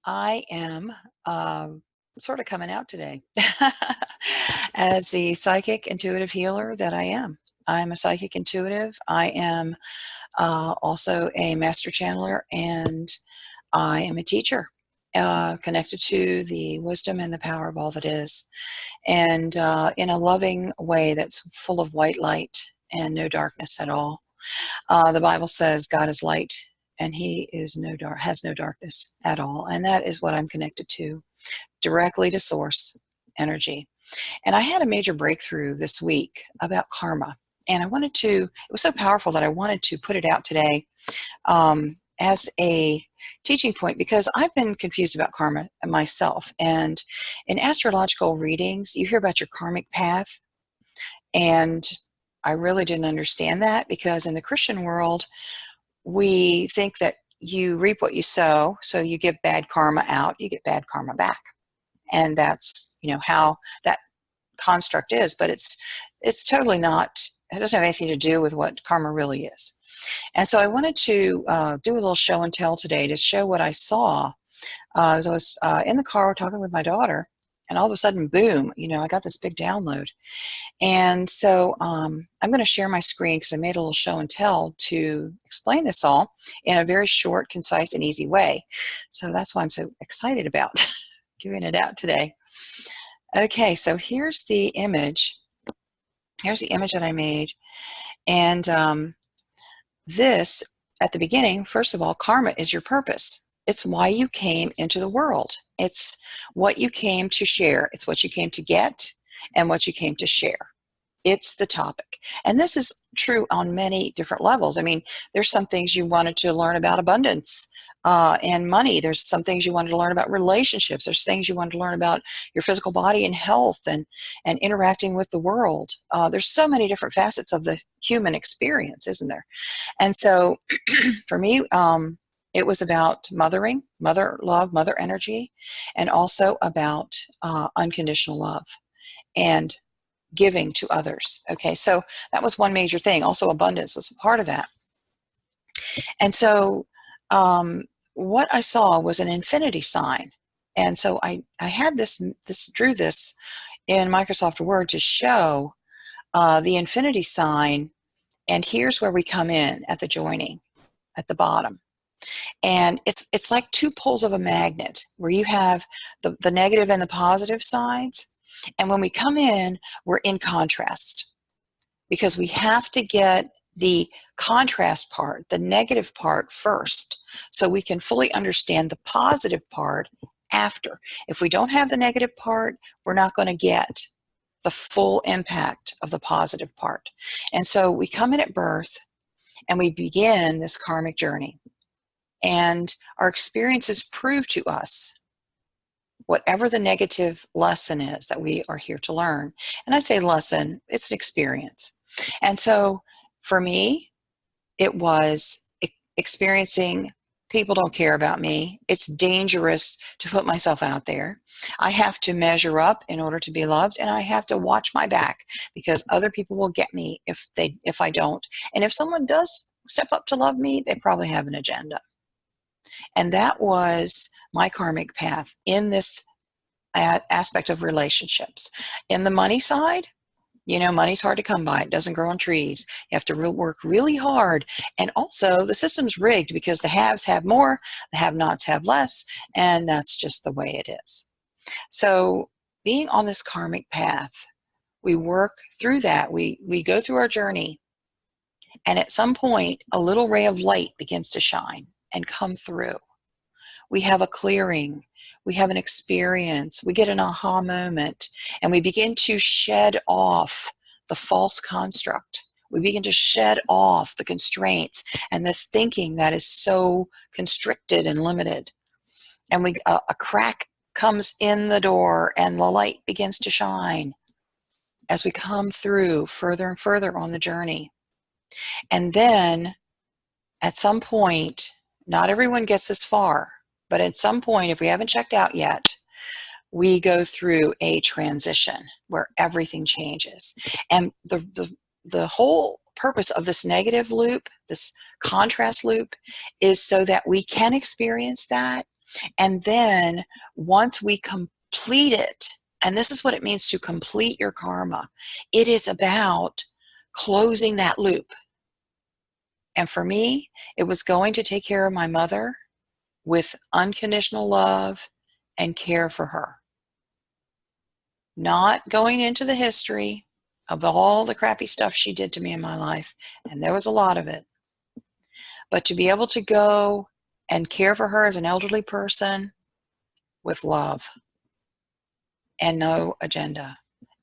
I am sort of coming out today as the psychic intuitive healer that I am. I'm a psychic intuitive. I am also a master channeler, and I am a teacher connected to the wisdom and the power of all that is, and in a loving way that's full of white light and no darkness at all. The Bible says God is light, and He is has no darkness at all, and that is what I'm connected to, directly to source energy. And I had a major breakthrough this week about karma, and I wanted to. It was so powerful that I wanted to put it out today as a teaching point, because I've been confused about karma myself. And in astrological readings, you hear about your karmic path, and I really didn't understand that, because in the Christian world, we think that you reap what you sow, so you give bad karma out, you get bad karma back. And that's, how that construct is, but it's totally not, it doesn't have anything to do with what karma really is. And so I wanted to do a little show and tell today to show what I saw as I was in the car talking with my daughter, and all of a sudden, boom, I got this big download. And so I'm going to share my screen, because I made a little show and tell to explain this all in a very short, concise, and easy way. So that's why I'm so excited about giving it out today. Okay, so here's the image. Here's the image that I made. And this, at the beginning, first of all, karma is your purpose. It's why you came into the world. It's what you came to share. It's what you came to get and what you came to share. It's the topic. And this is true on many different levels. I mean, there's some things you wanted to learn about abundance and money. There's some things you wanted to learn about relationships. There's things you wanted to learn about your physical body and health and interacting with the world. There's so many different facets of the human experience, isn't there? And so for me, it was about mothering, mother love, mother energy, and also about unconditional love and giving to others. Okay, so that was one major thing. Also, abundance was a part of that. And so what I saw was an infinity sign. And so I had drew this in Microsoft Word to show the infinity sign. And here's where we come in at the joining at the bottom. And it's like two poles of a magnet, where you have the negative and the positive sides. And when we come in, we're in contrast, because we have to get the contrast part, the negative part first, so we can fully understand the positive part after. If we don't have the negative part, we're not going to get the full impact of the positive part. And so we come in at birth, and we begin this karmic journey. And our experiences prove to us whatever the negative lesson is that we are here to learn. And I say lesson, it's an experience. And so for me, it was experiencing people don't care about me. It's dangerous to put myself out there. I have to measure up in order to be loved, and I have to watch my back, because other people will get me if I don't. And if someone does step up to love me, they probably have an agenda. And that was my karmic path in this aspect of relationships. In the money side, money's hard to come by. It doesn't grow on trees. You have to work really hard. And also, the system's rigged, because the haves have more, the have-nots have less, and that's just the way it is. So being on this karmic path, we work through that. We go through our journey, and at some point, a little ray of light begins to shine and come through. We have a clearing. We have an experience. We get an aha moment, and we begin to shed off the false construct. We begin to shed off the constraints and this thinking that is so constricted and limited. And a crack comes in the door, and the light begins to shine as we come through further and further on the journey. And then at some point, not everyone gets this far, but at some point, if we haven't checked out yet, we go through a transition where everything changes. And the whole purpose of this negative loop, this contrast loop, is so that we can experience that, And then once we complete it, and this is what it means to complete your karma, it is about closing that loop. And for me, it was going to take care of my mother with unconditional love and care for her. Not going into the history of all the crappy stuff she did to me in my life, and there was a lot of it. But to be able to go and care for her as an elderly person with love and no agenda.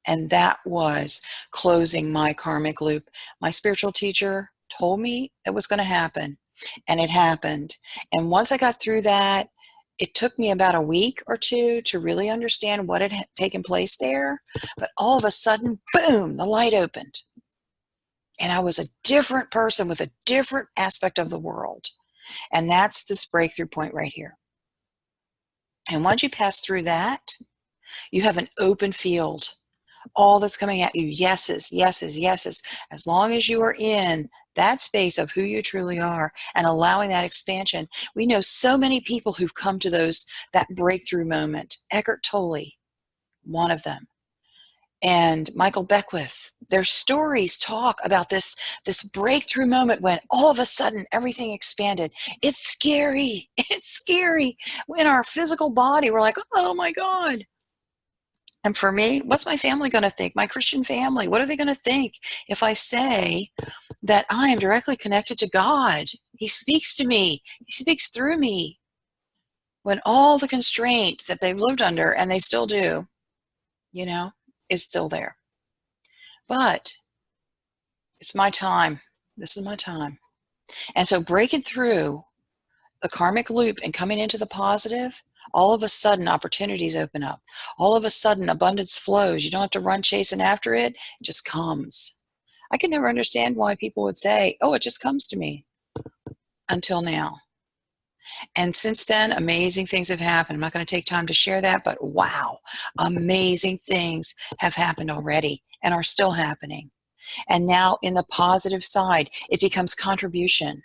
And that was closing my karmic loop. My spiritual teacher told me it was going to happen, and it happened. And once I got through that, it took me about a week or two to really understand what had taken place there. But all of a sudden, boom, the light opened. And I was a different person with a different aspect of the world. And that's this breakthrough point right here. And once you pass through that, you have an open field. All that's coming at you, yeses, yeses, yeses. As long as you are in that space of who you truly are and allowing that expansion. We know so many people who've come to that breakthrough moment. Eckhart Tolle, one of them. And Michael Beckwith, their stories talk about this breakthrough moment when all of a sudden everything expanded. It's scary. It's scary. In our physical body, we're like, oh my God. And for me, what's my family going to think? My Christian family, what are they going to think if I say that I am directly connected to God? He speaks to me. He speaks through me. When all the constraint that they've lived under, and they still do, is still there. But it's my time. This is my time. And so breaking through the karmic loop and coming into the positive, all of a sudden opportunities open up. All of a sudden abundance flows. You don't have to run chasing after it. It just comes. I can never understand why people would say, oh, it just comes to me, until now. And since then, amazing things have happened. I'm not going to take time to share that, but wow, amazing things have happened already and are still happening. And now in the positive side, it becomes contribution.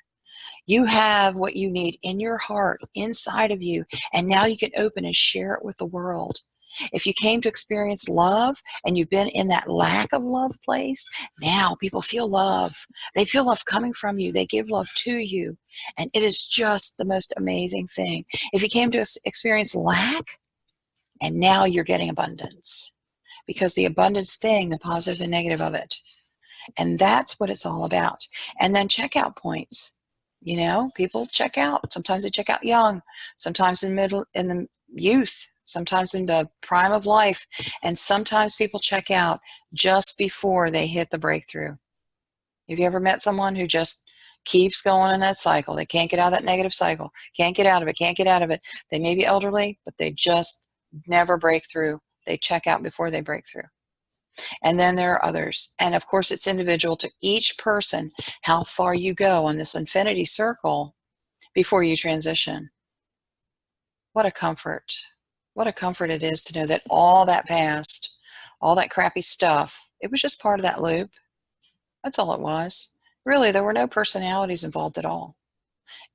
You have what you need in your heart, inside of you, and now you can open and share it with the world. If you came to experience love and you've been in that lack of love place, now people feel love. They feel love coming from you. They give love to you. And it is just the most amazing thing. If you came to experience lack, and now you're getting abundance. Because the abundance thing, the positive and negative of it. And that's what it's all about. And then checkout points. People check out. Sometimes they check out young, sometimes in the youth, sometimes in the prime of life, and sometimes people check out just before they hit the breakthrough. Have you ever met someone who just keeps going in that cycle? They can't get out of that negative cycle, can't get out of it, can't get out of it. They may be elderly, but they just never break through. They check out before they break through. And then there are others. And of course, it's individual to each person how far you go on this infinity circle before you transition. What a comfort. What a comfort it is to know that all that past, all that crappy stuff, it was just part of that loop. That's all it was. Really, there were no personalities involved at all.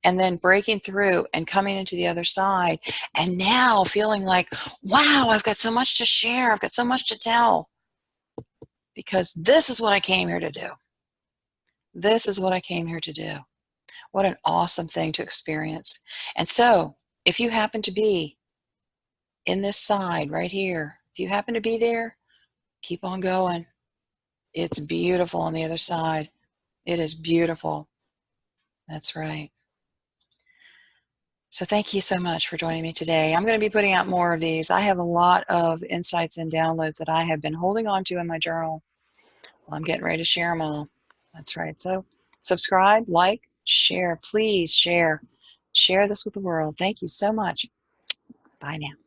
And then breaking through and coming into the other side, and now feeling like, wow, I've got so much to share. I've got so much to tell. Because this is what I came here to do. This is what I came here to do. What an awesome thing to experience. And so, if you happen to be in this side right here, if you happen to be there, keep on going. It's beautiful on the other side. It is beautiful. That's right. So thank you so much for joining me today. I'm going to be putting out more of these. I have a lot of insights and downloads that I have been holding on to in my journal. Well, I'm getting ready to share them all. That's right. So subscribe, like, share. Please share. Share this with the world. Thank you so much. Bye now.